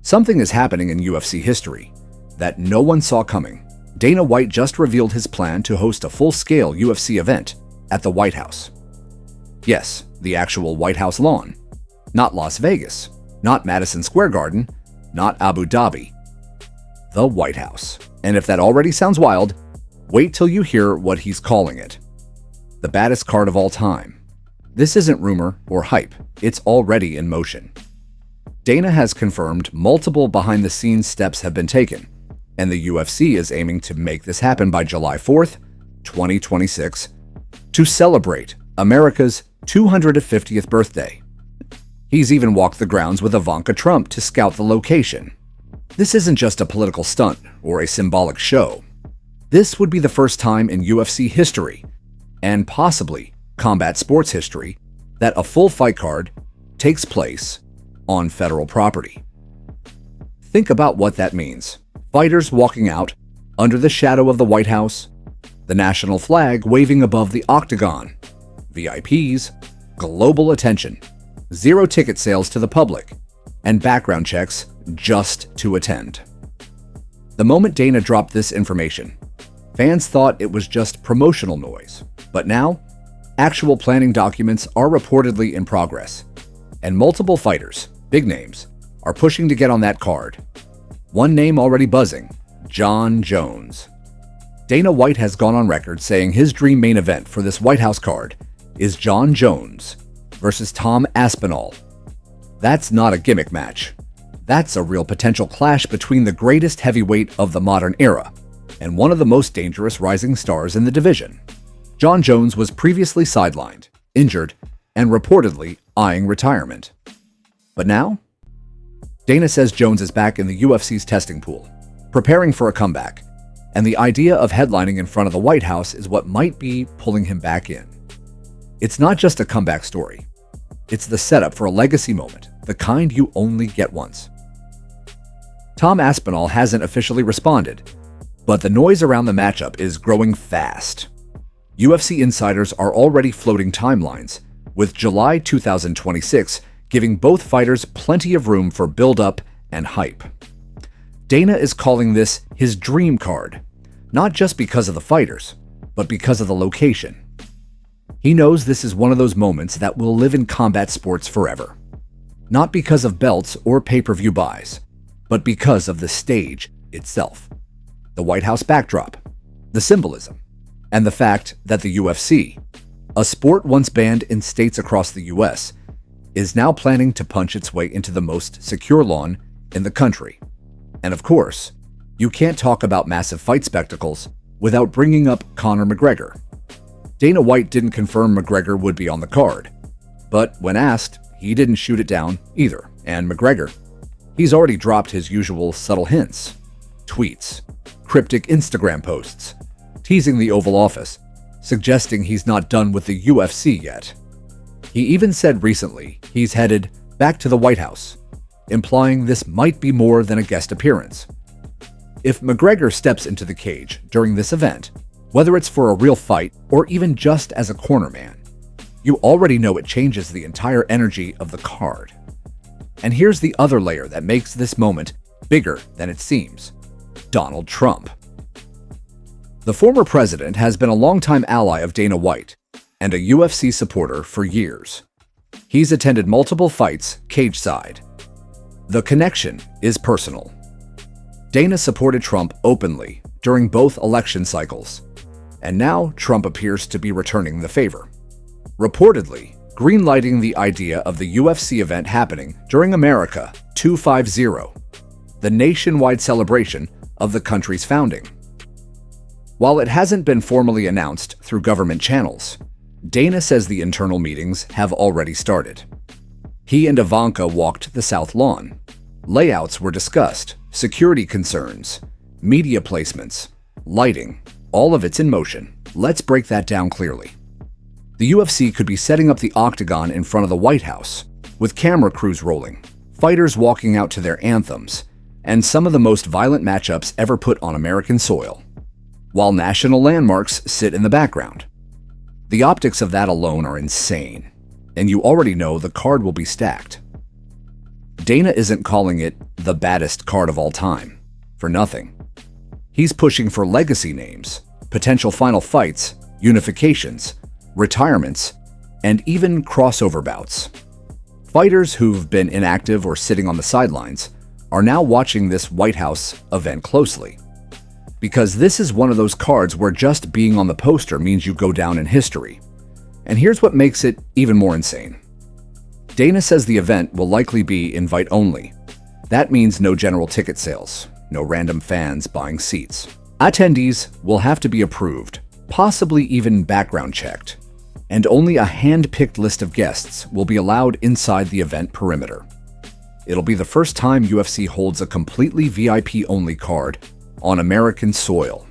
Something is happening in UFC history that no one saw coming. Dana White just revealed his plan to host a full-scale UFC event at the White House. Yes, the actual White House lawn. Not Las Vegas, not Madison Square Garden, not Abu Dhabi. The White House. And if that already sounds wild, wait till you hear what he's calling it. The baddest card of all time. This isn't rumor or hype, it's already in motion. Dana has confirmed multiple behind-the-scenes steps have been taken, and the UFC is aiming to make this happen by July 4th, 2026, to celebrate America's 250th birthday. He's even walked the grounds with Ivanka Trump to scout the location. This isn't just a political stunt or a symbolic show. This would be the first time in UFC history, and possibly combat sports history, that a full fight card takes place on federal property. Think about what that means. Fighters walking out under the shadow of the White House, the national flag waving above the Octagon, VIPs, global attention, zero ticket sales to the public, and background checks just to attend. The moment Dana dropped this information, fans thought it was just promotional noise, but now, actual planning documents are reportedly in progress, and multiple fighters, big names, are pushing to get on that card. One name already buzzing, Jon Jones. Dana White has gone on record saying his dream main event for this White House card is Jon Jones versus Tom Aspinall. That's not a gimmick match. That's a real potential clash between the greatest heavyweight of the modern era and one of the most dangerous rising stars in the division. Jon Jones was previously sidelined, injured, and reportedly eyeing retirement. But now, Dana says Jones is back in the UFC's testing pool, preparing for a comeback, and the idea of headlining in front of the White House is what might be pulling him back in. It's not just a comeback story. It's the setup for a legacy moment, the kind you only get once. Tom Aspinall hasn't officially responded, but the noise around the matchup is growing fast. UFC insiders are already floating timelines, with July 2026 giving both fighters plenty of room for build-up and hype. Dana is calling this his dream card, not just because of the fighters, but because of the location. He knows this is one of those moments that will live in combat sports forever. Not because of belts or pay-per-view buys, but because of the stage itself. The White House backdrop, the symbolism, and the fact that the UFC, a sport once banned in states across the US, is now planning to punch its way into the most secure lawn in the country. And of course, you can't talk about massive fight spectacles without bringing up Conor McGregor. Dana White didn't confirm McGregor would be on the card, but when asked, he didn't shoot it down either. And McGregor, he's already dropped his usual subtle hints, tweets, cryptic Instagram posts, teasing the Oval Office, suggesting he's not done with the UFC yet. He even said recently he's headed back to the White House, implying this might be more than a guest appearance. If McGregor steps into the cage during this event, whether it's for a real fight or even just as a corner man, you already know it changes the entire energy of the card. And here's the other layer that makes this moment bigger than it seems: Donald Trump. The former president has been a longtime ally of Dana White and a UFC supporter for years. He's attended multiple fights cage-side. The connection is personal. Dana supported Trump openly during both election cycles, and now Trump appears to be returning the favor, reportedly greenlighting the idea of the UFC event happening during America 250, the nationwide celebration of the country's founding. While it hasn't been formally announced through government channels, Dana says the internal meetings have already started. He and Ivanka walked the South Lawn. Layouts were discussed, security concerns, media placements, lighting, all of it's in motion. Let's break that down clearly. The UFC could be setting up the Octagon in front of the White House, with camera crews rolling, fighters walking out to their anthems, and some of the most violent matchups ever put on American soil, while national landmarks sit in the background. The optics of that alone are insane, and you already know the card will be stacked. Dana isn't calling it the baddest card of all time, for nothing. He's pushing for legacy names, potential final fights, unifications, retirements, and even crossover bouts. Fighters who've been inactive or sitting on the sidelines are now watching this White House event closely. Because this is one of those cards where just being on the poster means you go down in history. And here's what makes it even more insane. Dana says the event will likely be invite only. That means no general ticket sales, no random fans buying seats. Attendees will have to be approved, possibly even background checked, and only a hand-picked list of guests will be allowed inside the event perimeter. It'll be the first time UFC holds a completely VIP-only card on American soil.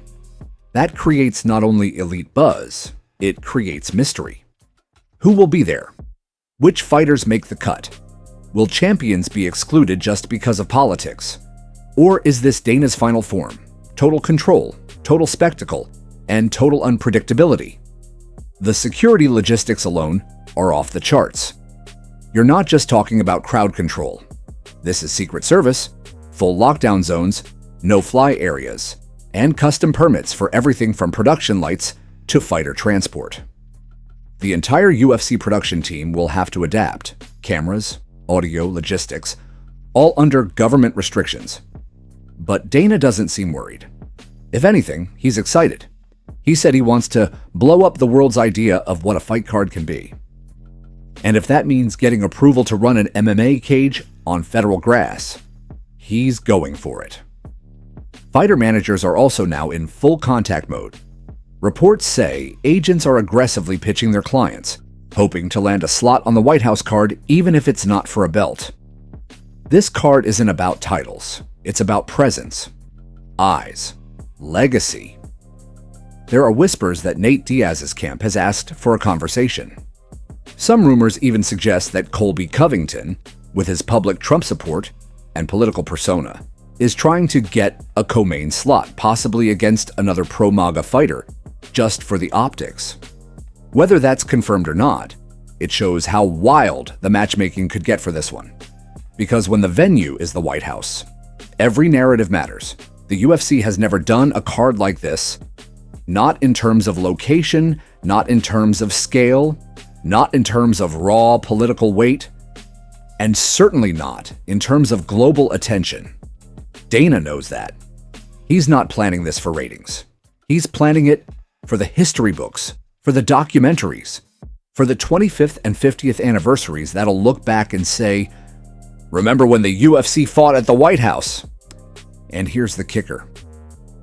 That creates not only elite buzz, it creates mystery. Who will be there? Which fighters make the cut? Will champions be excluded just because of politics? Or is this Dana's final form? Total control, total spectacle, and total unpredictability. The security logistics alone are off the charts. You're not just talking about crowd control. This is Secret Service, full lockdown zones, no-fly areas, and custom permits for everything from production lights to fighter transport. The entire UFC production team will have to adapt, cameras, audio, logistics, all under government restrictions. But Dana doesn't seem worried. If anything, he's excited. He said he wants to blow up the world's idea of what a fight card can be. And if that means getting approval to run an MMA cage on federal grass, he's going for it. Fighter managers are also now in full contact mode. Reports say agents are aggressively pitching their clients, hoping to land a slot on the White House card even if it's not for a belt. This card isn't about titles. It's about presence, eyes, legacy. There are whispers that Nate Diaz's camp has asked for a conversation. Some rumors even suggest that Colby Covington, with his public Trump support and political persona, is trying to get a co-main slot, possibly against another pro-MAGA fighter, just for the optics. Whether that's confirmed or not, it shows how wild the matchmaking could get for this one. Because when the venue is the White House, every narrative matters. The UFC has never done a card like this, not in terms of location, not in terms of scale, not in terms of raw political weight, and certainly not in terms of global attention. Dana knows that. He's not planning this for ratings. He's planning it for the history books, for the documentaries, for the 25th and 50th anniversaries that'll look back and say, "Remember when the UFC fought at the White House?" And here's the kicker.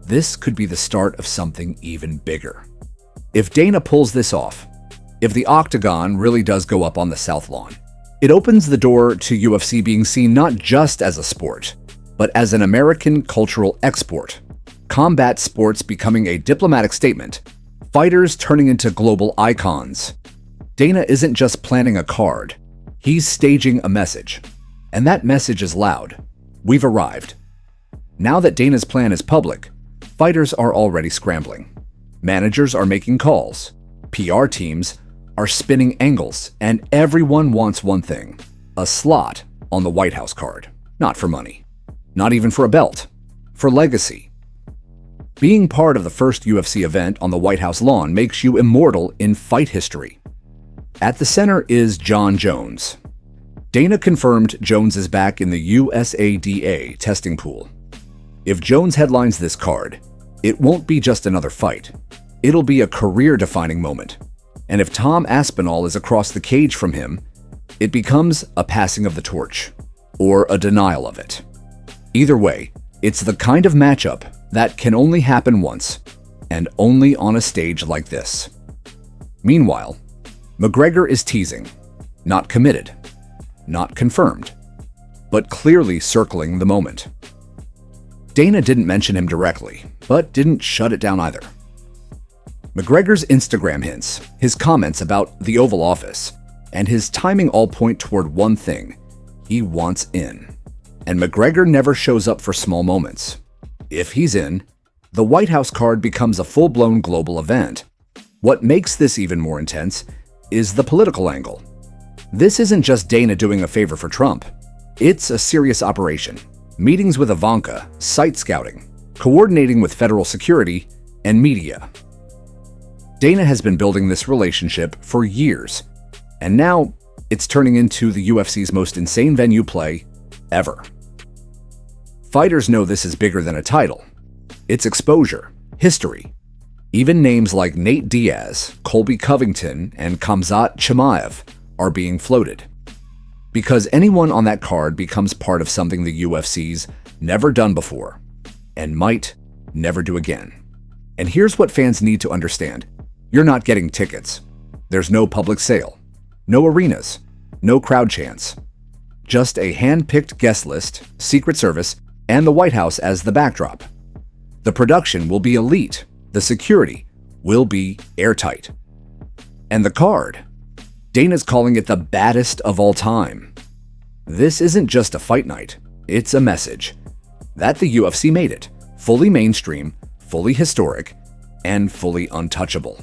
This could be the start of something even bigger. If Dana pulls this off, if the Octagon really does go up on the South Lawn, it opens the door to UFC being seen not just as a sport, but as an American cultural export. Combat sports becoming a diplomatic statement, fighters turning into global icons. Dana isn't just planning a card, he's staging a message. And that message is loud. We've arrived. Now that Dana's plan is public, fighters are already scrambling. Managers are making calls. PR teams are spinning angles, and everyone wants one thing: a slot on the White House card. Not for money. Not even for a belt. For legacy. Being part of the first UFC event on the White House lawn makes you immortal in fight history. At the center is Jon Jones. Dana confirmed Jones is back in the USADA testing pool. If Jones headlines this card, it won't be just another fight. It'll be a career-defining moment. And if Tom Aspinall is across the cage from him, it becomes a passing of the torch, or a denial of it. Either way, it's the kind of matchup that can only happen once, and only on a stage like this. Meanwhile, McGregor is teasing, not committed, not confirmed, but clearly circling the moment. Dana didn't mention him directly, but didn't shut it down either. McGregor's Instagram hints, his comments about the Oval Office, and his timing all point toward one thing: he wants in. And McGregor never shows up for small moments. If he's in, the White House card becomes a full-blown global event. What makes this even more intense is the political angle. This isn't just Dana doing a favor for Trump. It's a serious operation. meetings with Ivanka, site scouting, coordinating with federal security, and media. Dana has been building this relationship for years, and now it's turning into the UFC's most insane venue play ever. Fighters know this is bigger than a title. It's exposure, history. Even names like Nate Diaz, Colby Covington, and Khamzat Chimaev are being floated. Because anyone on that card becomes part of something the UFC's never done before, and might never do again. And here's what fans need to understand. You're not getting tickets. There's no public sale, no arenas, no crowd chants. Just a hand-picked guest list, Secret Service, and the White House as the backdrop. The production will be elite. The security will be airtight. And the card? Dana's calling it the baddest of all time. This isn't just a fight night. It's a message that the UFC made it fully mainstream, fully historic, and fully untouchable.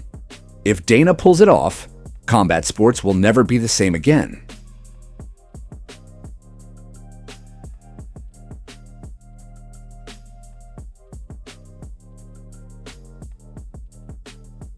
If Dana pulls it off, combat sports will never be the same again.